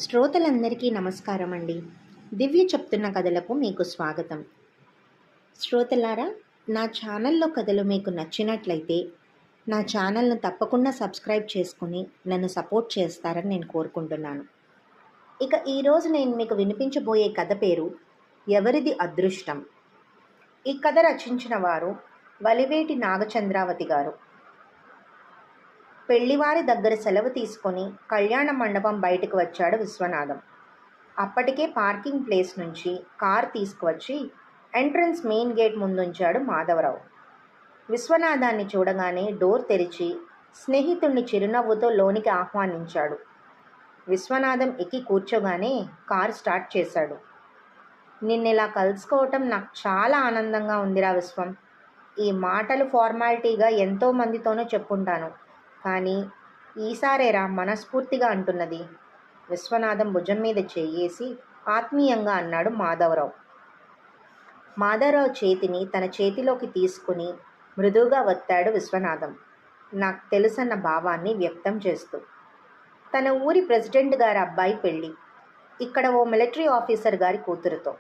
శ్రోతలందరికీ నమస్కారం అండి. దివ్య చెప్తున్న కథలకు మీకు స్వాగతం. శ్రోతలారా, నా ఛానల్లో కథలు మీకు నచ్చినట్లయితే నా ఛానల్ను తప్పకుండా సబ్స్క్రైబ్ చేసుకుని నన్ను సపోర్ట్ చేస్తారని నేను కోరుకుంటున్నాను. ఇక ఈరోజు నేను మీకు వినిపించబోయే కథ పేరు ఎవరిది అదృష్టం. ఈ కథ రచించిన వారు వలివేటి నాగచంద్రావతి గారు. పెళ్లివారి దగ్గర సెలవు తీసుకొని కళ్యాణ మండపం బయటకు వచ్చాడు విశ్వనాథం. అప్పటికే పార్కింగ్ ప్లేస్ నుంచి కార్ తీసుకువచ్చి ఎంట్రన్స్ మెయిన్ గేట్ ముందుంచాడు మాధవరావు. విశ్వనాథాన్ని చూడగానే డోర్ తెరిచి స్నేహితుణ్ణి చిరునవ్వుతో లోనికి ఆహ్వానించాడు. విశ్వనాథం ఎక్కి కూర్చోగానే కారు స్టార్ట్ చేశాడు. నిన్నిలా కలుసుకోవటం నాకు చాలా ఆనందంగా ఉందిరా విశ్వం. ఈ మాటలు ఫార్మాలిటీగా ఎంతో మందితోనూ చెప్పుంటాను, కానీ ఈసారేరా మనస్ఫూర్తిగా అంటున్నది. విశ్వనాథం భుజం మీద చెయ్యేసి ఆత్మీయంగా అన్నాడు మాధవరావు. మాధవరావు చేతిని తన చేతిలోకి తీసుకుని మృదువుగా వత్తాడు విశ్వనాథం, నాకు తెలుసన్న భావాన్ని వ్యక్తం చేస్తూ. తన ఊరి ప్రెసిడెంట్ గారి అబ్బాయి పెళ్ళి, ఇక్కడ ఓ మిలిటరీ ఆఫీసర్ గారి కూతురుతో.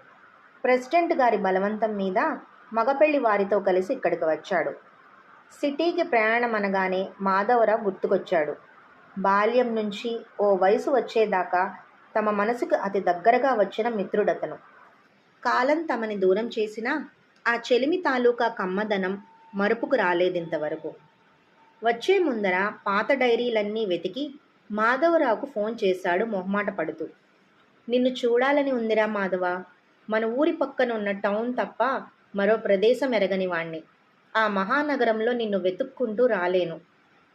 ప్రెసిడెంట్ గారి బలవంతం మీద మగపెళ్లి వారితో కలిసి ఇక్కడికి వచ్చాడు. సిటీకి ప్రయాణం అనగానే మాధవరావు గుర్తుకొచ్చాడు. బాల్యం నుంచి ఓ వయసు వచ్చేదాకా తమ మనసుకు అతి దగ్గరగా వచ్చిన మిత్రుడతను. కాలం తమని దూరం చేసినా ఆ చెలిమి తాలూకా కమ్మదనం మరుపుకు రాలేదింతవరకు. వచ్చే ముందర పాత డైరీలన్నీ వెతికి మాధవరావుకు ఫోన్ చేశాడు మొహమాట పడుతూ. నిన్ను చూడాలని ఉందిరా మాధవ. మన ఊరి పక్కన ఉన్న టౌన్ తప్ప మరో ప్రదేశం ఎరగని వాణ్ణి. ఆ మహానగరంలో నిన్ను వెతుక్కుంటూ రాలేను.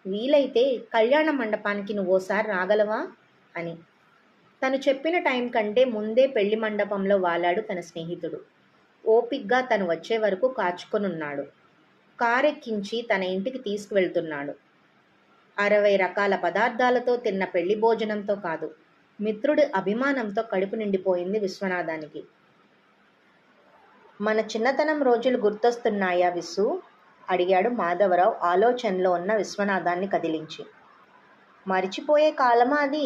వీలైతే కళ్యాణ మండపానికి నువ్వోసారి రాగలవా అని. తను చెప్పిన టైం కంటే ముందే పెళ్లి మండపంలో వాలాడు తన స్నేహితుడు. ఓపిగ్గా తను వచ్చే వరకు కాచుకొనున్నాడు. కారెక్కించి తన ఇంటికి తీసుకువెళ్తున్నాడు. 60 రకాల పదార్థాలతో తిన్న పెళ్లి భోజనంతో కాదు, మిత్రుడి అభిమానంతో కడుపు నిండిపోయింది విశ్వనాథానికి. మన చిన్నతనం రోజులు గుర్తొస్తున్నాయా విసు? అడిగాడు మాధవరావు ఆలోచనలో ఉన్న విశ్వనాథాన్ని కదిలించి. మరిచిపోయే కాలమా అది?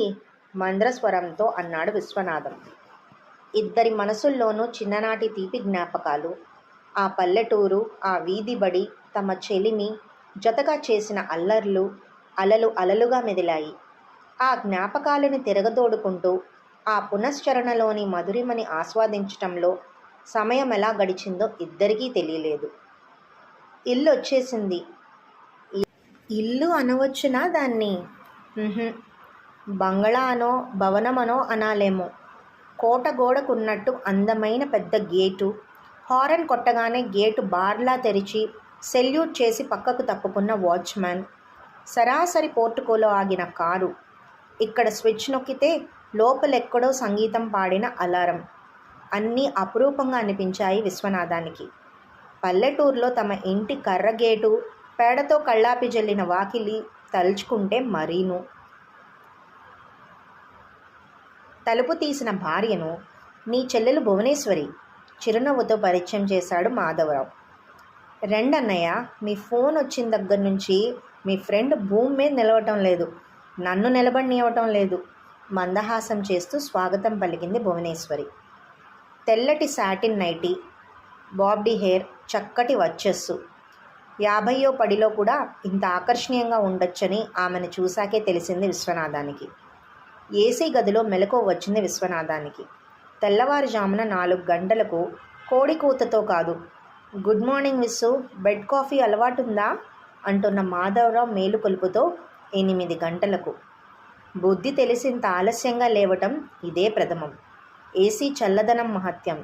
మంద్రస్వరంతో అన్నాడు విశ్వనాథం. ఇద్దరి మనసుల్లోనూ చిన్ననాటి తీపి జ్ఞాపకాలు, ఆ పల్లెటూరు, ఆ వీధి బడి, తమ చెలిమి, జతగా చేసిన అల్లర్లు అలలు అలలుగా మెదిలాయి. ఆ జ్ఞాపకాలను తిరగదోడుకుంటూ ఆ పునశ్చరణలోని మధురిమని ఆస్వాదించటంలో సమయం ఎలా గడిచిందో ఇద్దరికీ తెలియలేదు. ఇల్లు వచ్చేసింది. ఇల్లు అనవచ్చునా దాన్ని? బంగళా అనో భవనమనో అనాలేమో. కోట గోడకున్నట్టు అందమైన పెద్ద గేటు. హారన్ కొట్టగానే గేటు బార్లా తెరిచి సెల్యూట్ చేసి పక్కకు తప్పుకున్న వాచ్మ్యాన్. సరాసరి పోర్టుకోలో ఆగిన కారు. ఇక్కడ స్విచ్ నొక్కితే లోపలెక్కడో సంగీతం పాడిన అలారం. అన్నీ అపురూపంగా అనిపించాయి విశ్వనాథానికి. పల్లెటూరులో తమ ఇంటి కర్రగేటు, పేడతో కళ్ళాపి జల్లిన వాకిలి తలుచుకుంటే మరీను. తలుపు తీసిన భార్యను నీ చెల్లెలు భువనేశ్వరి చిరునవ్వుతో పరిచయం చేశాడు మాధవరావు. రెండన్నయ్య, మీ ఫోన్ వచ్చిన దగ్గర నుంచి మీ ఫ్రెండ్ భూమి మీద నిలవటం లేదు, నన్ను నిలబడినివ్వటం లేదు మందహాసం చేస్తూ స్వాగతం పలికింది భువనేశ్వరి. తెల్లటి సాటిన్ నైటీ, బాబ్డీ హెయిర్, చక్కటి వచ్చస్సు. 50వ పడిలో కూడా ఇంత ఆకర్షణీయంగా ఉండొచ్చని ఆమెను చూశాకే తెలిసింది విశ్వనాథానికి. ఏసీ గదిలో మెలకువ వచ్చింది విశ్వనాథానికి. తెల్లవారుజామున 4 గంటలకు కోడి కూతతో కాదు, good morning Vissu, bed coffee అలవాటుందా అంటున్న మాధవరావు మేలుకొలుపుతో 8 గంటలకు. బుద్ధి తెలిసింత ఆలస్యంగా లేవటం ఇదే ప్రథమం. ఏసీ చల్లదనం మహత్యం.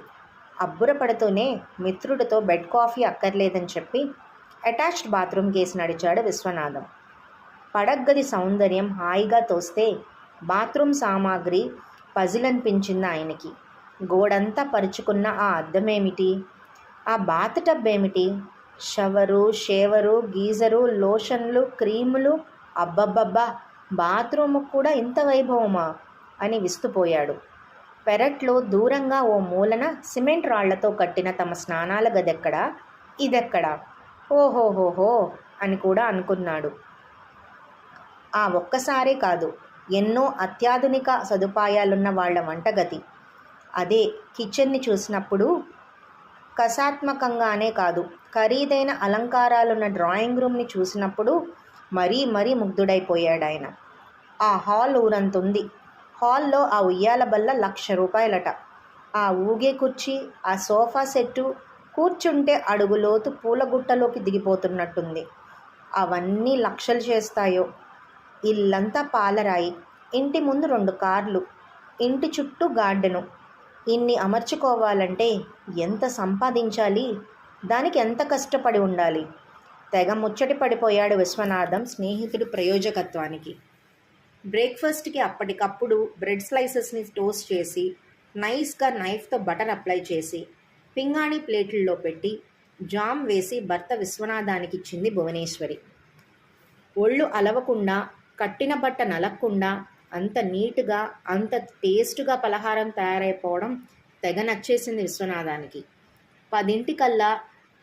అబ్బురపడుతూనే మిత్రుడితో బెడ్ కాఫీ అక్కర్లేదని చెప్పి అటాచ్డ్ బాత్రూమ్ కేసి నడిచాడు విశ్వనాథం. పడగ్గది సౌందర్యం హాయిగా తోస్తే బాత్రూమ్ సామాగ్రి పజిల్ అనిపించింది ఆయనకి. గోడంతా పరుచుకున్న ఆ అద్దమేమిటి, ఆ బాత్ టబ్ ఏమిటి, షవరు, షేవరు, గీజరు, లోషన్లు, క్రీములు, అబ్బబ్బబ్బా, బాత్రూముకు కూడా ఇంత వైభవమా అని విస్తుపోయాడు. పెరట్లో దూరంగా ఓ మూలన సిమెంట్ రాళ్లతో కట్టిన తమ స్నానాల గదెక్కడా, ఇదెక్కడా, ఓహోహోహో అని కూడా అనుకున్నాడు. ఆ ఒక్కసారే కాదు, ఎన్నో అత్యాధునిక సదుపాయాలున్న వాళ్ళ వంటగది. అదే కిచెన్ని చూసినప్పుడు కసాత్మకంగానే కాదు, ఖరీదైన అలంకారాలున్న డ్రాయింగ్ రూమ్ని చూసినప్పుడు మరీ మరీ ముగ్ధుడైపోయాడాయన. ఆ హాల్ ఊరంతుంది. హాల్లో ఆ ఉయ్యాల బల్ల ₹1,00,000. ఆ ఊగే కుర్చీ, ఆ సోఫా సెట్టు, కూర్చుంటే అడుగులోతు పూలగుట్టలోకి దిగిపోతున్నట్టుంది. అవన్నీ లక్షలు చేస్తాయో. ఇల్లంతా పాలరాయి. ఇంటి ముందు 2 కార్లు, ఇంటి చుట్టూ గార్డెను. ఇన్ని అమర్చుకోవాలంటే ఎంత సంపాదించాలి, దానికి ఎంత కష్టపడి ఉండాలి. తెగ ముచ్చటి పడిపోయాడు విశ్వనాథం స్నేహితుడి ప్రయోజకత్వానికి. బ్రేక్ఫాస్ట్కి అప్పటికప్పుడు బ్రెడ్ స్లైసెస్ని టోస్ట్ చేసి నైస్గా నైఫ్తో బటర్ అప్లై చేసి పింగాణి ప్లేట్లలో పెట్టి జామ్ వేసి భర్త విశ్వనాథానికి ఇచ్చింది భువనేశ్వరి. ఒళ్ళు అలవకుండా, కట్టిన బట్ట నలక్కుండా అంత నీట్గా, అంత టేస్ట్గా పలహారం తయారైపోవడం తెగ నచ్చేసింది విశ్వనాథానికి. 10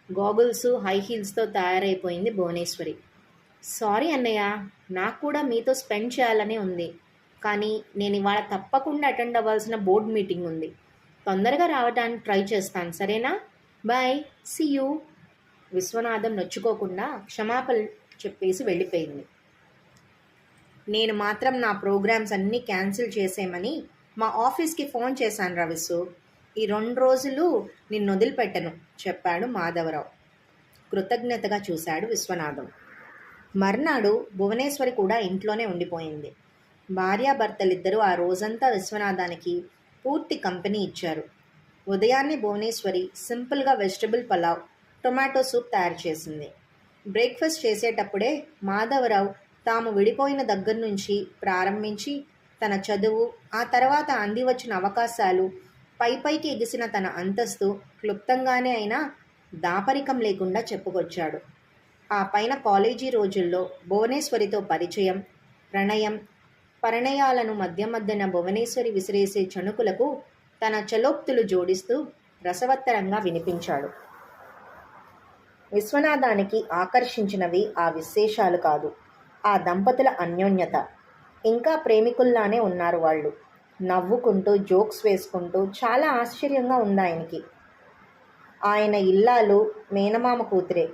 గాగుల్స్, హై హీల్స్తో తయారైపోయింది భువనేశ్వరి. సారీ అన్నయ్య, నాకు కూడా మీతో స్పెండ్ చేయాలనే ఉంది, కానీ నేను ఇవాళ తప్పకుండా అటెండ్ అవ్వాల్సిన బోర్డ్ మీటింగ్ ఉంది. తొందరగా రావడానికి ట్రై చేస్తాను, సరేనా? Bye, see you. విశ్వనాథం నొచ్చుకోకుండా క్షమాపణ చెప్పేసి వెళ్ళిపోయింది. నేను మాత్రం నా ప్రోగ్రామ్స్ అన్నీ క్యాన్సిల్ చేసేయమని మా ఆఫీస్కి ఫోన్ చేశాను రా విసు. ఈ 2 రోజులు నిన్ను వదిలిపెట్టను చెప్పాడు మాధవరావు. కృతజ్ఞతగా చూశాడు విశ్వనాథం. మర్నాడు భువనేశ్వరి కూడా ఇంట్లోనే ఉండిపోయింది. భార్యాభర్తలిద్దరూ ఆ రోజంతా విశ్వనాథానికి పూర్తి కంపెనీ ఇచ్చారు. ఉదయాన్నే భువనేశ్వరి సింపుల్గా వెజిటబుల్ పలావ్, టొమాటో సూప్ తయారు చేసింది. బ్రేక్ఫాస్ట్ చేసేటప్పుడే మాధవరావు తాము విడిపోయిన దగ్గర నుంచి ప్రారంభించి తన చదువు, ఆ తర్వాత అందివచ్చిన అవకాశాలు, పైపైకి ఎగిసిన తన అంతస్తు క్లుప్తంగానే అయినా దాపరికం లేకుండా చెప్పుకొచ్చాడు. ఆ పైన కాలేజీ రోజుల్లో భువనేశ్వరితో పరిచయం, ప్రణయం, పరిణయాలను మధ్య మధ్యన భువనేశ్వరి విసిరేసే చణుకులకు తన చలోక్తులు జోడిస్తూ రసవత్తరంగా వినిపించాడు. విశ్వనాథానికి ఆకర్షించినవి ఆ విశేషాలు కాదు, ఆ దంపతుల అన్యోన్యత. ఇంకా ప్రేమికుల్లానే ఉన్నారు వాళ్ళు. నవ్వుకుంటూ జోక్స్ వేసుకుంటూ చాలా ఆశ్చర్యంగా ఉంది ఆయనకి. ఆయన ఇల్లాలు మేనమామ కూతురే.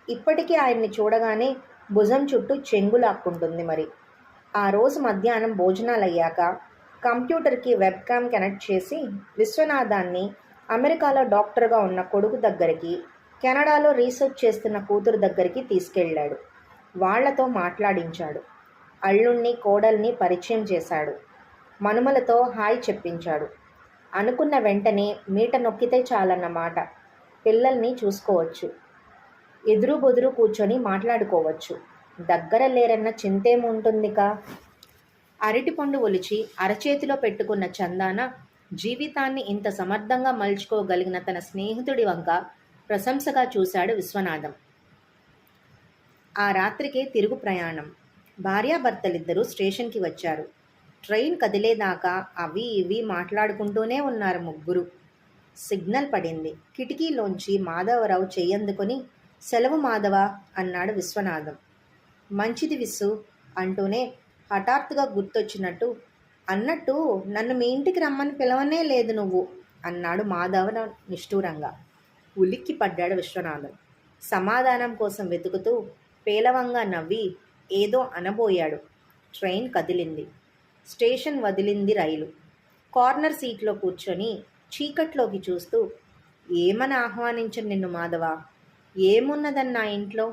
ఇప్పటికీ ఆయన్ని చూడగానే భుజం చుట్టూ చెంగులాక్కుంటుంది. మరి ఆ రోజు మధ్యాహ్నం భోజనాలయ్యాక కంప్యూటర్కి వెబ్ క్యామ్ కనెక్ట్ చేసి విశ్వనాథాన్ని అమెరికాలో డాక్టర్గా ఉన్న కొడుకు దగ్గరికి, కెనడాలో రీసెర్చ్ చేస్తున్న కూతురు దగ్గరికి తీసుకెళ్ళాడు. వాళ్లతో మాట్లాడించాడు. అల్లుణ్ణి, కోడల్ని పరిచయం చేశాడు. మనుమలతో హాయ్ చెప్పించాడు. అనుకున్న వెంటనే మీట నొక్కితే చాలన్నమాట. పిల్లల్ని చూసుకోవచ్చు, ఎదురు బొదురు కూర్చొని మాట్లాడుకోవచ్చు. దగ్గర లేరన్న చింతేముంటుందికా. అరటిపండు ఒలిచి అరచేతిలో పెట్టుకున్న చందాన జీవితాన్ని ఇంత సమర్థంగా మలుచుకోగలిగిన తన స్నేహితుడి వంక ప్రశంసగా చూశాడు విశ్వనాథం. ఆ రాత్రికే తిరుగు ప్రయాణం. భార్యాభర్తలిద్దరూ స్టేషన్కి వచ్చారు. ట్రైన్ కదిలేదాకా అవి ఇవి మాట్లాడుకుంటూనే ఉన్నారు ముగ్గురు. సిగ్నల్ పడింది. కిటికీలోంచి మాధవరావు చెయ్యందుకొని సెలవు మాధవ అన్నాడు విశ్వనాథం. మంచిది విస్సు అంటూనే హఠాత్తుగా గుర్తొచ్చినట్టు, అన్నట్టు నన్ను మీ ఇంటికి రమ్మని పిలవనే లేదు నువ్వు అన్నాడు మాధవరావు నిష్ఠూరంగా. ఉలిక్కి పడ్డాడు విశ్వనాథం. సమాధానం కోసం వెతుకుతూ పేలవంగా నవ్వి ఏదో అనబోయాడు. ట్రైన్ కదిలింది. స్టేషన్ వదిలింది రైలు. కార్నర్ సీట్లో కూర్చొని చీకట్లోకి చూస్తూ, ఏమని ఆహ్వానించను నిన్ను మాధవ? ఏమున్నదన్నా ఇంట్లో?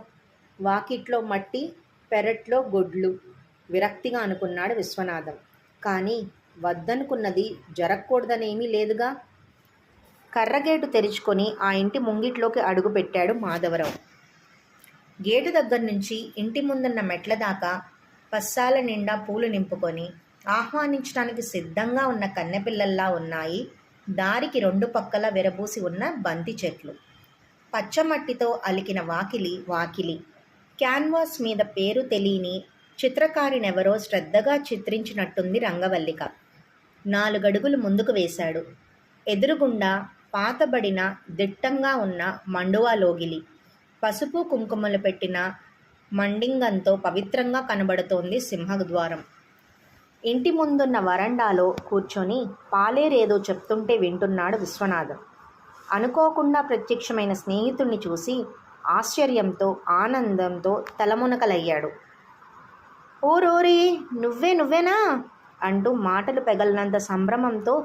వాకిట్లో మట్టి, పెరట్లో గొడ్లు. విరక్తిగా అనుకున్నాడు విశ్వనాథం. కానీ వద్దనుకున్నది జరగకూడదనేమీ లేదుగా. కర్రగేటు తెరుచుకొని ఆ ఇంటి ముంగిట్లోకి అడుగుపెట్టాడు మాధవరావు. గేటు దగ్గర నుంచి ఇంటి ముందున్న మెట్ల దాకా పస్సాల నిండా పూలు నింపుకొని ఆహ్వానించడానికి సిద్ధంగా ఉన్న కన్నెపిల్లల్లా ఉన్నాయి దారికి 2 పక్కల విరబూసి ఉన్న బంతి చెట్లు. పచ్చమట్టితో అలికిన వాకిలి. క్యాన్వాస్ మీద పేరు తెలియని చిత్రకారినెవరో శ్రద్ధగా చిత్రించినట్టుంది రంగవల్లిక. 4 అడుగులు ముందుకు వేశాడు. ఎదురుగుండా పాతబడిన దిట్టంగా ఉన్న మండువా లోగిలి, పసుపు కుంకుమలు పెట్టిన మండింగంతో పవిత్రంగా కనబడుతోంది సింహద్వారం. ఇంటి ముందున్న వరండాలో కూర్చొని పాలేరేదో చెప్తుంటే వింటున్నాడు విశ్వనాథం. అనుకోకుండా ప్రత్యక్షమైన స్నేహితుణ్ణి చూసి ఆశ్చర్యంతో ఆనందంతో తలమునకలయ్యాడు. ఓరోరి, నువ్వేనా అంటూ మాటలు పెగలనంత సంభ్రమంతో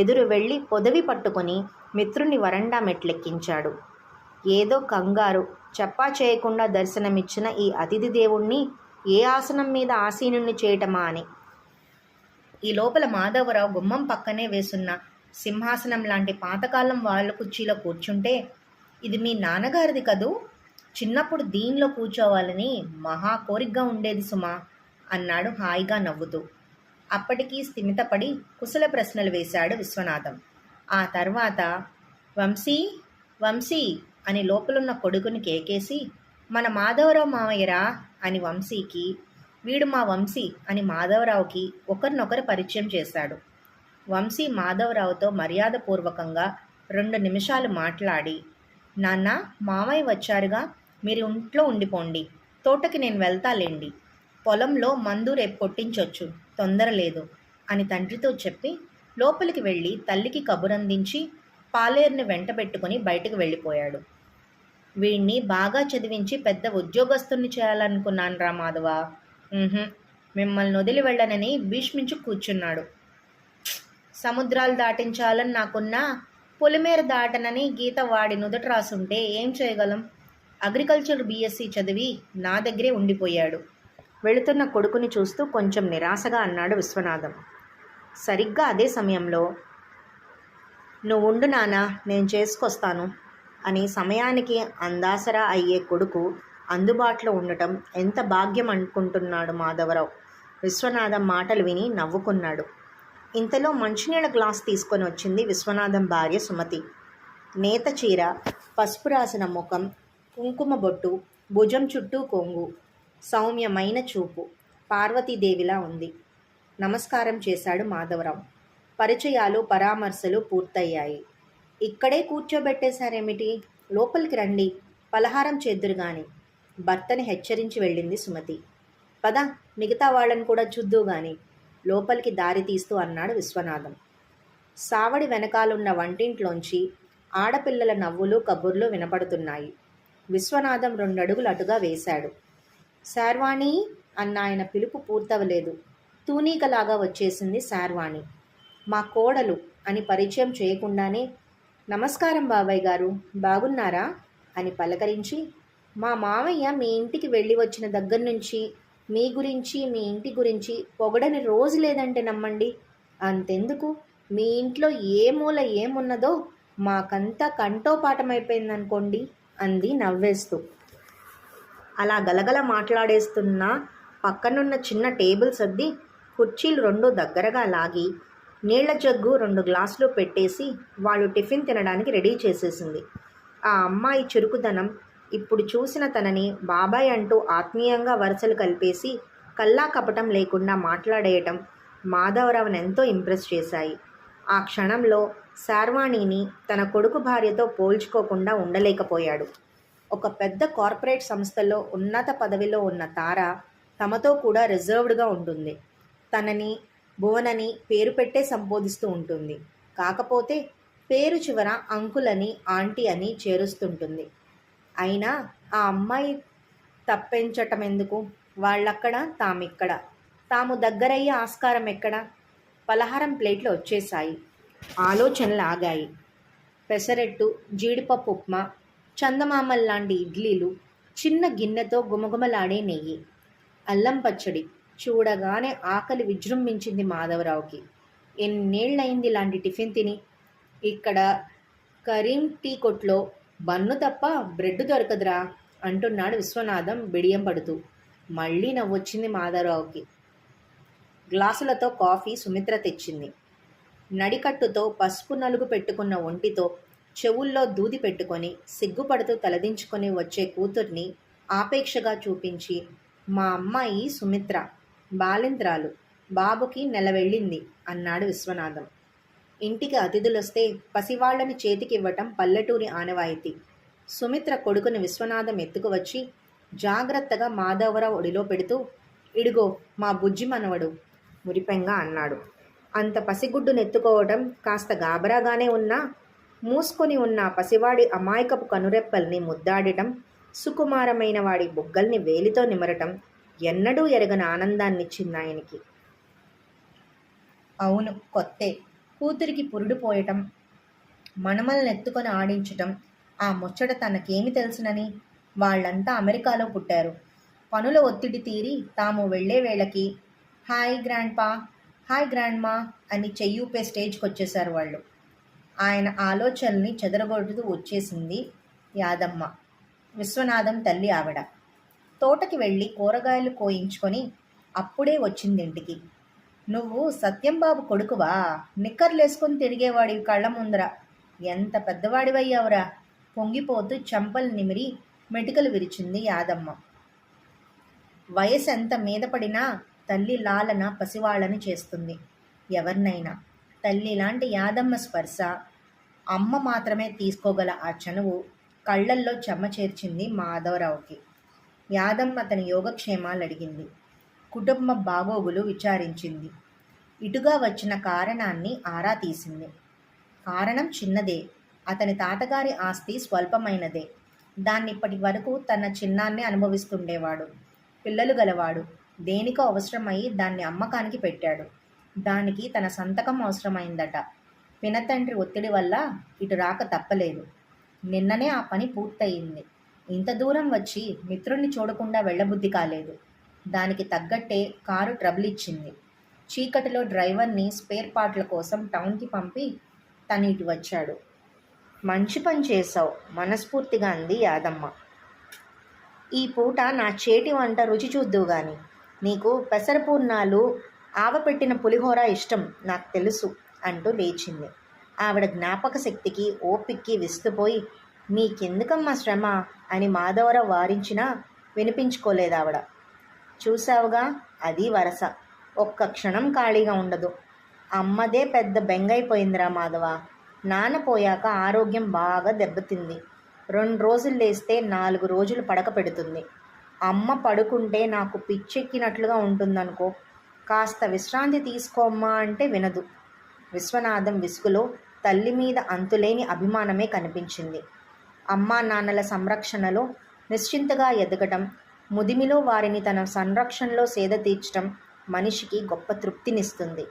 ఎదురు వెళ్ళి పొదవి పట్టుకొని మిత్రుని వరండా మెట్లెక్కించాడు. ఏదో కంగారు చెప్పా చేయకుండా దర్శనమిచ్చిన ఈ అతిథి దేవుణ్ణి ఏ ఆసనం మీద ఆసీనుణ్ణి చేయటమా అని. ఈ లోపల మాధవరావు గుమ్మం పక్కనే వేసున్న సింహాసనం లాంటి పాతకాలం వాళ్ళ కుర్చీలో కూర్చుంటే, ఇది మీ నాన్నగారిది కదూ, చిన్నప్పుడు దీనిలో కూర్చోవాలని మహా కోరికగా ఉండేది సుమా అన్నాడు హాయిగా నవ్వుతూ. అప్పటికీ స్థిమితపడి కుశల ప్రశ్నలు వేశాడు విశ్వనాథం. ఆ తర్వాత వంశీ వంశీ అని లోపలున్న కొడుకుని కేకేసి, మన మాధవరావు మావయ్యరా అని వంశీకి, వీడు మా వంశీ అని మాధవరావుకి ఒకరినొకరు పరిచయం చేశాడు. వంశీ మాధవరావుతో మర్యాదపూర్వకంగా 2 నిమిషాలు మాట్లాడి, నాన్న మామయ్య వచ్చారుగా, మీరు ఇంట్లో ఉండిపోండి, తోటకి నేను వెళ్తాలేండి, పొలంలో మందు రేపు కొట్టించొచ్చు, తొందర లేదు అని తండ్రితో చెప్పి లోపలికి వెళ్ళి తల్లికి కబురందించి పాలేరుని వెంట పెట్టుకుని బయటకు వెళ్ళిపోయాడు. వీణ్ణి బాగా చదివించి పెద్ద ఉద్యోగస్తుని చేయాలనుకున్నాను రా మాధవ, మిమ్మల్ని వదిలి వెళ్ళనని భీష్మించు కూర్చున్నాడు. సముద్రాలు దాటించాలని నాకున్నా పొలిమేర దాటనని గీత వాడి నుదట రాసుంటే ఏం చేయగలం. అగ్రికల్చర్ బీఎస్సీ చదివి నా దగ్గరే ఉండిపోయాడు. వెళుతున్న కొడుకుని చూస్తూ కొంచెం నిరాశగా అన్నాడు విశ్వనాథం. సరిగ్గా అదే సమయంలో, నువ్వు ఉండు నాన్న, నేను చేసుకొస్తాను అని సమయానికి అందాసరా అయ్యే కొడుకు అందుబాటులో ఉండటం ఎంత భాగ్యం అనుకుంటున్నాడు మాధవరావు. విశ్వనాథం మాటలు విని నవ్వుకున్నాడు. ఇంతలో మంచినీళ్ళ గ్లాస్ తీసుకొని వచ్చింది విశ్వనాథం భార్య సుమతి. నేత చీర, పసుపు రాసిన ముఖం, కుంకుమ బొట్టు, భుజం చుట్టూ కొంగు, సౌమ్యమైన చూపు, పార్వతీదేవిలా ఉంది. నమస్కారం చేశాడు మాధవరావు. పరిచయాలు పరామర్శలు పూర్తయ్యాయి. ఇక్కడే కూర్చోబెట్టేశారేమిటి, లోపలికి రండి, పలహారం చేద్దురుగాని భర్తని హెచ్చరించి వెళ్ళింది సుమతి. పద, మిగతా వాళ్ళని కూడా చూద్దు గాని లోపలికి దారి తీస్తూ అన్నాడు విశ్వనాథం. సావడి వెనకాలున్న వంటింట్లోంచి ఆడపిల్లల నవ్వులు కబుర్లు వినపడుతున్నాయి. విశ్వనాథం 2 అడుగులు అటుగా వేశాడు. శార్వాణి అన్న ఆయన పిలుపు పూర్తవలేదు. తూనీకలాగా వచ్చేసింది శార్వాణి. మా కోడలు అని పరిచయం చేయకుండానే, నమస్కారం బాబాయ్ గారు, బాగున్నారా అని పలకరించి, మా మామయ్య మీ ఇంటికి వెళ్ళి వచ్చిన దగ్గర నుంచి మీ గురించి మీ ఇంటి గురించి పొగడని రోజు లేదంటే నమ్మండి. అంతెందుకు, మీ ఇంట్లో ఏ మూల ఏమున్నదో మాకంతా కంఠోపాఠమైపోయిందనుకోండి అంది నవ్వేస్తూ. అలా గలగల మాట్లాడేస్తున్న పక్కనున్న చిన్న టేబుల్ సర్ది కుర్చీలు 2 దగ్గరగా లాగి నీళ్ల జగ్గు 2 గ్లాసులు పెట్టేసి వాళ్ళు టిఫిన్ తినడానికి రెడీ చేసేసింది. ఆ అమ్మాయి చురుకుదనం, ఇప్పుడు చూసిన తనని బాబాయ్ అంటూ ఆత్మీయంగా వరుసలు కలిపేసి కల్లా కపటం లేకుండా మాట్లాడేయటం మాధవరావుని ఎంతో ఇంప్రెస్ చేశాయి. ఆ క్షణంలో శార్వాణిని తన కొడుకు భార్యతో పోల్చుకోకుండా ఉండలేకపోయాడు. ఒక పెద్ద కార్పొరేట్ సంస్థలో ఉన్నత పదవిలో ఉన్న తార తమతో కూడా రిజర్వ్డ్గా ఉంటుంది. తనని భువనని పేరు పెట్టే సంబోధిస్తూ ఉంటుంది. కాకపోతే పేరు చివర అంకుల్ అని ఆంటీ అని చేరుస్తుంటుంది. అయినా ఆ అమ్మాయి తప్పించటం ఎందుకు? వాళ్ళక్కడ, తామిక్కడ. తాము దగ్గరయ్యే ఆస్కారం ఎక్కడ? పలహారం ప్లేట్లు వచ్చేశాయి. ఆలోచనలు ఆగాయి. పెసరెట్టు, జీడిపప్పు ఉప్మా, చందమామల్లాంటి ఇడ్లీలు, చిన్న గిన్నెతో గుమగుమలాడే నెయ్యి, అల్లం పచ్చడి చూడగానే ఆకలి విజృంభించింది మాధవరావుకి. ఎన్నేళ్ళయింది ఇలాంటి టిఫిన్ తిని. ఇక్కడ కరీం టీ కొట్లో బన్ను తప్ప బ్రెడ్ దొరకదురా అంటున్నాడు విశ్వనాథం బిడియం పడుతూ. మళ్ళీ నవ్వొచ్చింది మాధవరావుకి. గ్లాసులతో కాఫీ సుమిత్ర తెచ్చింది. నడికట్టుతో పసుపు నలుగు పెట్టుకున్న ఒంటితో చెవుల్లో దూది పెట్టుకొని సిగ్గుపడుతూ తలదించుకొని వచ్చే కూతుర్ని ఆపేక్షగా చూపించి, మా అమ్మాయి సుమిత్ర బాలింత్రాలు, బాబుకి 1 నెల వెళ్ళింది అన్నాడు విశ్వనాథం. ఇంటికి అతిథులొస్తే పసివాళ్లని చేతికివ్వటం పల్లెటూరి ఆనవాయితీ. సుమిత్ర కొడుకుని విశ్వనాథం ఎత్తుకువచ్చి జాగ్రత్తగా మాధవరావు ఒడిలో పెడుతూ, ఇడిగో మా బుజ్జి మనవడు మురిపెంగా అన్నాడు. అంత పసిగుడ్డు నెత్తుకోవటం కాస్త గాబరాగానే ఉన్నా మూసుకొని ఉన్న పసివాడి అమాయకపు కనురెప్పల్ని ముద్దాడటం, సుకుమారమైన వాడి బుగ్గల్ని వేలితో నిమరటం ఎన్నడూ ఎరగని ఆనందాన్నిచ్చిందాయనికి. అవును, కొత్తే. కూతురికి పురుడు పోయటం, మనమల్నెత్తుకొని ఆడించటం, ఆ ముచ్చట తనకేమి తెలుసునని? వాళ్ళంతా అమెరికాలో పుట్టారు. పనుల ఒత్తిడి తీరి తాము వెళ్లే వేళకి హాయ్ గ్రాండ్పా, హాయ్ గ్రాండ్మా అని చెయ్యూపే స్టేజ్కొచ్చేశారు వాళ్ళు. ఆయన ఆలోచనల్ని చెదరగొడుతూ వచ్చేసింది యాదమ్మ, విశ్వనాథం తల్లి ఆవిడ. తోటకి వెళ్ళి కూరగాయలు కోయించుకొని అప్పుడే వచ్చిందింటికి. నువ్వు సత్యంబాబు కొడుకువా? నిక్కర్లేసుకొని తిరిగేవాడి కళ్ళ ముందర ఎంత పెద్దవాడివయ్యావురా! పొంగిపోతూ చెంపలు నిమిరి మెటికలు విరిచింది యాదమ్మ. వయసెంత మీద పడినా తల్లి లాలన పసివాళ్ళని చేస్తుంది ఎవరినైనా. తల్లి లాంటి యాదమ్మ స్పర్శ అమ్మ మాత్రమే తీసుకోగల ఆ చనువు కళ్ళల్లో చెమ్మ చేర్చింది మాధవరావుకి. యాదమ్మ తన యోగక్షేమాలు అడిగింది. కుటుంబ బాగోగులు విచారించింది. ఇటుగా వచ్చిన కారణాన్ని ఆరా తీసింది. కారణం చిన్నదే. అతని తాతగారి ఆస్తి స్వల్పమైనదే. దాన్నిప్పటి వరకు తన చిన్నాన్నే అనుభవిస్తుండేవాడు. పిల్లలు గలవాడు. దేనికో అవసరమై దాన్ని అమ్మకానికి పెట్టాడు. దానికి తన సంతకం అవసరమైందట. పినతండ్రి ఒత్తిడి వల్ల ఇటు రాక తప్పలేదు. నిన్ననే ఆ పని పూర్తయింది. ఇంత దూరం వచ్చి మిత్రుణ్ణి చూడకుండా వెళ్ళబుద్ధి కాలేదు. దానికి తగ్గట్టే కారు ట్రబుల్ ఇచ్చింది. చీకటిలో డ్రైవర్ని స్పేర్ పార్ట్ల కోసం టౌన్కి పంపి తను ఇటు వచ్చాడు. మంచి పని చేశావు మనస్ఫూర్తిగా అంది యాదమ్మ. ఈ పూట నా చేతి వంట రుచి చూద్దువు గాని. నీకు పెసరపూర్ణాలు ఆవపెట్టిన పులిహోర ఇష్టం నాకు తెలుసు అంటూ లేచింది. ఆవిడ జ్ఞాపక శక్తికి ఓపిక్కి విస్తుపోయి, నీకెందుకమ్మా శ్రమ అని మాధవరావు వారించినా వినిపించుకోలేదావిడ. చూసావుగా, అది వరస. ఒక్క క్షణం ఖాళీగా ఉండదు. అమ్మదే పెద్ద బెంగైపోయిందిరా మాధవ. నాన్న పోయాక ఆరోగ్యం బాగా దెబ్బతింది. 2 రోజులు లేస్తే 4 రోజులు పడక పెడుతుంది. అమ్మ పడుకుంటే నాకు పిచ్చెక్కినట్లుగా ఉంటుందనుకో. కాస్త విశ్రాంతి తీసుకోమ్మా అంటే వినదు. విశ్వనాథం విసుగులో తల్లి మీద అంతులేని అభిమానమే కనిపించింది. అమ్మా నాన్నల సంరక్షణలో నిశ్చింతగా ఎదగటం, ముదిమిలో వారిని తన సంరక్షణలో సేద తీర్చటం మనిషికి గొప్ప తృప్తినిస్తుంది.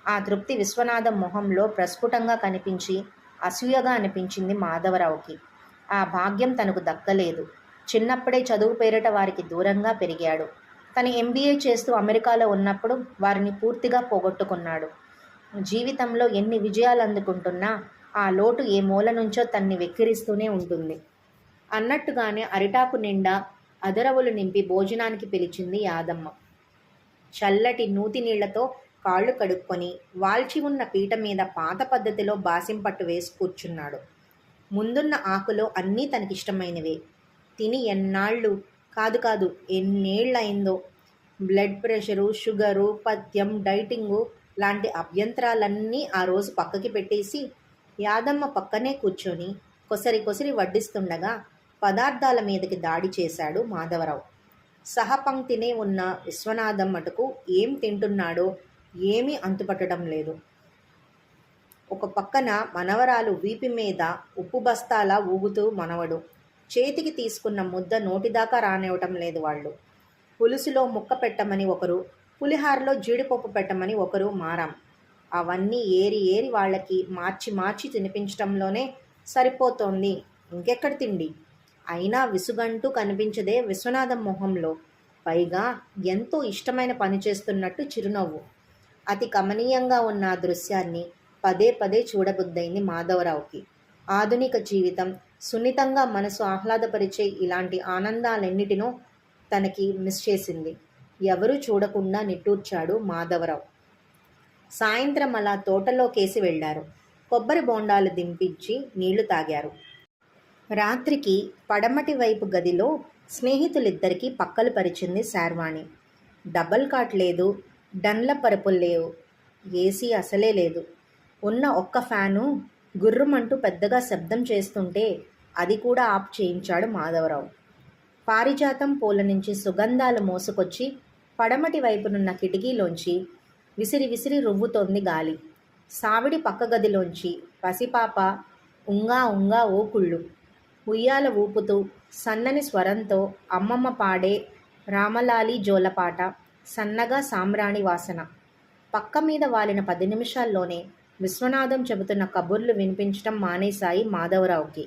ఆ తృప్తి విశ్వనాథం మొహంలో ప్రస్ఫుటంగా కనిపించి అసూయగా అనిపించింది మాధవరావుకి. ఆ భాగ్యం తనకు దక్కలేదు. చిన్నప్పుడే చదువు పేరిట వారికి దూరంగా పెరిగాడు. తను MBA చేస్తూ అమెరికాలో ఉన్నప్పుడు వారిని పూర్తిగా పోగొట్టుకున్నాడు. జీవితంలో ఎన్ని విజయాలు అందుకుంటున్నా ఆ లోటు ఏ మూల నుంచో తన్ని వెక్కిరిస్తూనే ఉంటుంది. అన్నట్టుగానే అరిటాకు నిండా అదరవులు నింపి భోజనానికి పిలిచింది యాదమ్మ. చల్లటి నూతి నీళ్లతో కాళ్ళు కడుక్కొని వాల్చి ఉన్న పీట మీద పాత పద్ధతిలో బాసింపట్టు వేసి కూర్చున్నాడు. ముందున్న ఆకులో అన్నీ తనకిష్టమైనవే. తిని ఎన్నాళ్ళు కాదు ఎన్నేళ్ళయిందో. బ్లడ్ ప్రెషరు, షుగరు, పథ్యం, డైటింగు లాంటి అభ్యంతరాలన్నీ ఆ రోజు పక్కకి పెట్టేసి యాదమ్మ పక్కనే కూర్చొని కొసరి వడ్డిస్తుండగా పదార్థాల మీదకి దాడి చేశాడు మాధవరావు. సహపంక్తినే ఉన్న విశ్వనాథం మటుకు ఏం తింటున్నాడో ఏమీ అంతుపట్టడం లేదు. ఒక పక్కన మనవరాలు వీపు మీద ఉప్పు బస్తాలా ఊగుతూ మనవడు. చేతికి తీసుకున్న ముద్ద నోటిదాకా రానివ్వటం లేదు వాళ్ళు. పులుసులో ముక్క పెట్టమని ఒకరు, పులిహారలో జీడిపప్పు పెట్టమని ఒకరు మారాం. అవన్నీ ఏరి వాళ్ళకి మార్చి తినిపించటంలోనే సరిపోతోంది. ఇంకెక్కడ తిండి? అయినా విసుగంటూ కనిపించదే విశ్వనాథం మొహంలో. పైగా ఎంతో ఇష్టమైన పని చేస్తున్నట్టు చిరునవ్వు. అతి కమనీయంగా ఉన్న ఆ దృశ్యాన్ని పదే చూడబుద్దయింది మాధవరావుకి. ఆధునిక జీవితం సున్నితంగా మనసు ఆహ్లాదపరిచే ఇలాంటి ఆనందాలన్నిటినో తనకి మిస్ చేసింది. ఎవరూ చూడకుండా నిట్టూర్చాడు మాధవరావు. సాయంత్రం అలా తోటలోకేసి వెళ్లారు. కొబ్బరి బోండాలు దింపించి నీళ్లు తాగారు. రాత్రికి పడమటి వైపు గదిలో స్నేహితులిద్దరికీ పక్కలు పరిచింది శార్వాణి. డబల్ కాట్ లేదు, డన్ల పరుపులు లేవు, ఏసీ అసలే లేదు. ఉన్న ఒక్క ఫ్యాను గుర్రుమంటూ పెద్దగా శబ్దం చేస్తుంటే అది కూడా ఆఫ్ చేయించాడు మాధవరావు. పారిజాతం పూల నుంచి సుగంధాలు మోసుకొచ్చి పడమటి వైపునున్న కిటికీలోంచి విసిరి విసిరి రువ్వుతోంది గాలి. సావిడి పక్క గదిలోంచి పసిపాప ఉంగా ఉంగా ఓకుళ్ళు ఉయ్యాల ఊపుతూ సన్నని స్వరంతో అమ్మమ్మ పాడే రామలాలి జోలపాట, సన్నగా సాంబ్రాణి వాసన. పక్క మీద వాలిన 10 నిమిషాల్లోనే విశ్వనాథం చెబుతున్న కబుర్లు వినిపించటం మానేశాయి మాధవరావుకి.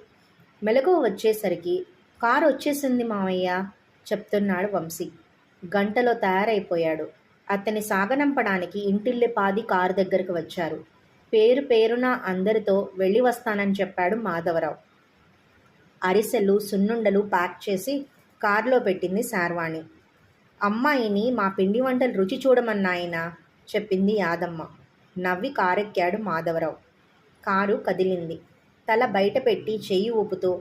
మెలకువ వచ్చేసరికి కారు వచ్చేసింది మావయ్య చెప్తున్నాడు వంశీ. గంటలో తయారైపోయాడు. అతన్ని సాగనంపడానికి ఇంటిల్లిపాది కారు దగ్గరకు వచ్చారు. పేరు పేరున అందరితో వెళ్ళి వస్తానని చెప్పాడు మాధవరావు. అరిసెలు సున్నుండలు ప్యాక్ చేసి కారులో పెట్టింది శార్వాణి. అమ్మాయిని మా పిండి వంటలు రుచి చూడమన్నాయనా చెప్పింది యాదమ్మ. నవ్వి కారెక్కాడు మాధవరావు. కారు కదిలింది. తల బయట పెట్టి చెయ్యి ఊపుతూ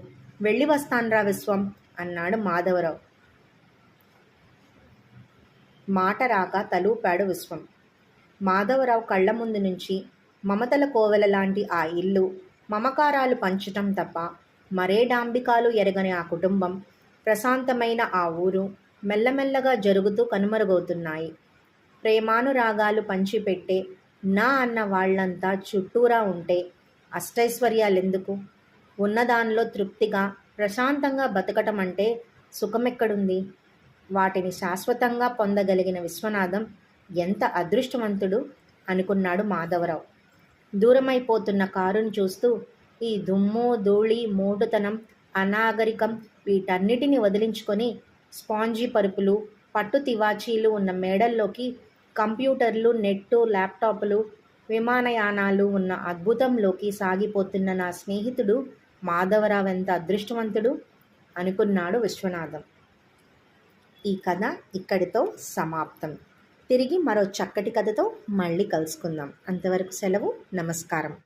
వెళ్ళి వస్తాన్రా విశ్వం అన్నాడు మాధవరావు. మాట రాక తలూపాడు విశ్వం. మాధవరావు కళ్ళ ముందు నుంచి మమతల కోవెల లాంటి ఆ ఇల్లు, మమకారాలు పంచటం తప్ప మరే డాంబికాలు ఎరగని ఆ కుటుంబం, ప్రశాంతమైన ఆ ఊరు మెల్లమెల్లగా జరుగుతూ కనుమరుగవుతున్నాయి. ప్రేమానురాగాలు పంచిపెట్టే నా అన్న వాళ్ళంతా చుట్టూరా ఉంటే అష్టైశ్వర్యాలెందుకు? ఉన్నదానిలో తృప్తిగా ప్రశాంతంగా బతకటం అంటే సుఖమెక్కడుంది? వాటిని శాశ్వతంగా పొందగలిగిన విశ్వనాథం ఎంత అదృష్టవంతుడు అనుకున్నాడు మాధవరావు. దూరమైపోతున్న కారును చూస్తూ ఈ దుమ్ము ధూళి మోటుతనం అనాగరికం వీటన్నిటిని వదిలించుకొని స్పాంజీ పరుపులు పట్టు తివాచీలు ఉన్న మేడల్లోకి కంప్యూటర్లు నెట్టు ల్యాప్టాప్లు విమానయానాలు ఉన్న అద్భుతంలోకి సాగిపోతున్న నా స్నేహితుడు మాధవరావు ఎంత అదృష్టవంతుడు అనుకున్నాడు విశ్వనాథం. ఈ కథ ఇక్కడితో సమాప్తం. తిరిగి మరో చక్కటి కథతో మళ్ళీ కలుసుకుందాం. అంతవరకు సెలవు. నమస్కారం.